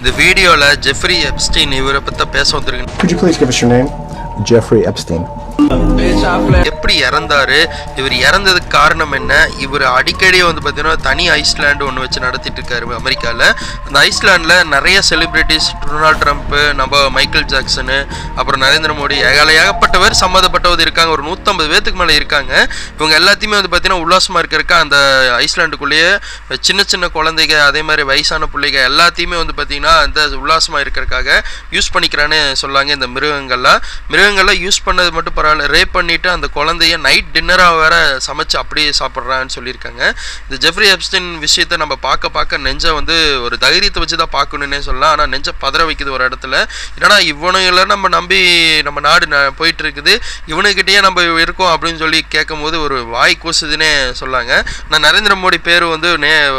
இந்த வீடியோல Jeffrey Epstein இவரை பத்தி பேச வந்திருக்கு. Could you please give us your name? Jeffrey Epstein. எப்படி இறந்தாரு, இவர் இறந்ததுக்கு காரணம் என்ன, இவர் அடிக்கடி வந்து பார்த்தீங்கன்னா தனி ஐஸ்லாண்டு ஒன்று வச்சு நடத்திட்டு இருக்காரு அமெரிக்காவில். அந்த ஐஸ்லாண்டில் நிறைய செலிபிரிட்டிஸ், டொனால்ட் ட்ரம்ப்பு, நம்ம மைக்கேல் ஜாக்சனு, அப்புறம் நரேந்திர மோடி, ஏகப்பட்டவர் சம்மந்தப்பட்டவர் இருக்காங்க. ஒரு 150 பேத்துக்கு மேலே இருக்காங்க. இவங்க எல்லாத்தையுமே வந்து பார்த்தீங்கன்னா உல்லாசமாக இருக்கிறக்க அந்த ஐஸ்லாண்டுக்குள்ளேயே சின்ன சின்ன குழந்தைங்க, அதே மாதிரி வயசான பிள்ளைங்க எல்லாத்தையுமே வந்து பார்த்தீங்கன்னா அந்த உல்லாசமாக இருக்கிறதுக்காக யூஸ் பண்ணிக்கிறான்னு சொல்லாங்க. இந்த மிருகங்கள்லாம் யூஸ் பண்ணது மட்டும் பரவாயில்ல, ரேப் பண்ணிவிட்டு அந்த குழந்தைய நைட் டின்னராக வேற சமைச்சு அப்படியே சாப்பிட்றான்னு சொல்லியிருக்காங்க. இந்த ஜெஃப்ரி எப்ஸ்டீன் விஷயத்தை நம்ம பார்க்க நெஞ்சை வந்து ஒரு தைரியத்தை வச்சு தான் பார்க்கணுன்னே சொல்லலாம். ஆனால் நெஞ்சை பதற வைக்குது ஒரு இடத்துல. ஏன்னா இவனுங்களாம் நம்ம நம்பி நம்ம நாடு போயிட்டு இருக்குது, இவனுக்கிட்டேயே நம்ம இருக்கோம் அப்படின்னு சொல்லி கேட்கும் போது ஒரு வாய் கூசுதுன்னே சொல்லாங்க. நான் நரேந்திர மோடி பேர் வந்து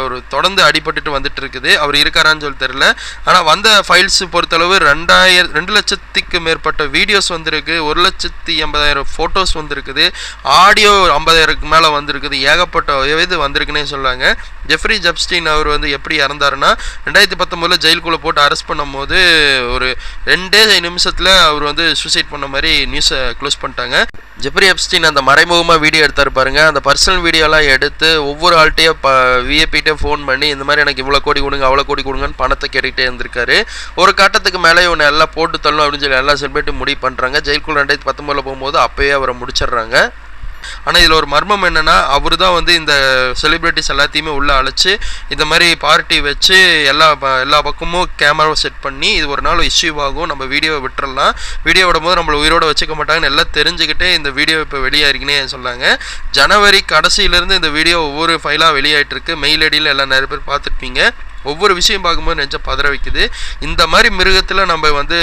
ஒரு தொடர்ந்து அடிபட்டுட்டு வந்துட்டு இருக்குது. அவர் இருக்காரான்னு சொல்லி தெரியல. ஆனால் வந்த ஃபைல்ஸ் பொறுத்தளவு 2 லட்சத்துக்கு மேற்பட்ட வீடியோஸ் வந்திருக்கு, 1,80,000 ஃபோட்டோஸ் வந்திருக்குது, ஆடியோ 50,000க்கு மேலே வந்திருக்குது, ஏகப்பட்ட இது வந்திருக்குன்னே சொல்லாங்க. ஜெஃப்ரி எப்ஸ்டீன் அவர் வந்து எப்படி இறந்தாருன்னா 2019 ஜெயிலுக்குள்ளே போட்டு அரெஸ்ட் பண்ணும் போது ஒரு 2 நிமிஷத்தில் அவர் வந்து சூசைட் பண்ண மாதிரி நியூஸை க்ளோஸ் பண்ணிட்டாங்க. ஜெஃப்ரி எப்ஸ்டீன் அந்த மறைமுகமாக வீடியோ எடுத்தார் பாருங்க. அந்த பர்சனல் வீடியோலாம் எடுத்து ஒவ்வொரு ஆள்கிட்டையும் விஐபிகிட்டே ஃபோன் பண்ணி இந்த மாதிரி எனக்கு இவ்வளோ கோடி கொடுங்க அவ்வளோ கோடி கொடுங்கன்னு பணத்தை கேட்டுக்கிட்டே இருந்திருக்காரு. ஒரு கட்டத்துக்கு மேலே இவனை எல்லாம் போட்டு தள்ளணும் அப்படின்னு சொல்லி எல்லா செலிபிரிட்டி முடிவு பண்ணுறாங்க. ஜெயிலுக்குள்ள 2019 போகும்போது அப்போயே அவரை முடிச்சிடுறாங்க. ஆனால் இதில் ஒரு மர்மம் என்னென்னா, அவர் தான் வந்து இந்த செலிப்ரிட்டிஸ் எல்லாத்தையுமே உள்ளே அழைச்சி இந்த மாதிரி பார்ட்டி வச்சு எல்லா பக்கமும் கேமராவை செட் பண்ணி இது ஒரு நாள் இஷ்யூ ஆகும், நம்ம வீடியோவை விட்டுறலாம், வீடியோ விடும்போது நம்மளை உயிரோடு வச்சுக்க மாட்டாங்கன்னு எல்லாம் தெரிஞ்சுக்கிட்டே இந்த வீடியோ இப்போ வெளியாயிருக்குன்னே சொன்னாங்க. ஜனவரி கடைசியிலேருந்து இந்த வீடியோ ஒவ்வொரு ஃபைலாக வெளியாகிட்டு இருக்கு. மெயில் ஐடியில் எல்லாம் நிறைய பேர் பார்த்துருப்பீங்க. ஒவ்வொரு விஷயம் பார்க்கும்போது நெஞ்ச பதற வைக்குது. இந்த மாதிரி மிருகத்தில் நம்ம வந்து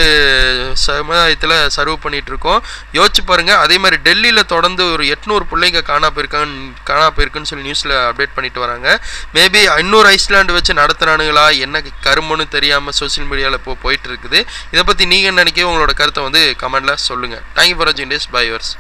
சமுதாயத்தில் சர்வ் பண்ணிகிட்டு இருக்கோம். யோசிச்சு பாருங்கள். அதே மாதிரி டெல்லியில் தொடர்ந்து ஒரு 800 பிள்ளைங்க காணா போயிருக்குன்னு சொல்லி நியூஸில் அப்டேட் பண்ணிட்டு வராங்க. மேபி இன்னொரு ஐஸ்லாண்டு வச்சு நடத்துகிறானுங்களா என்ன கரும்புன்னு தெரியாமல் சோசியல் மீடியாவில் போயிட்டு இருக்குது. இதை பற்றி நீங்கள் நினைக்க உங்களோட கருத்தை வந்து கமெண்டில் சொல்லுங்கள். தேங்க்யூ ஃபார் வாட்சிங் திஸ். Bye yours.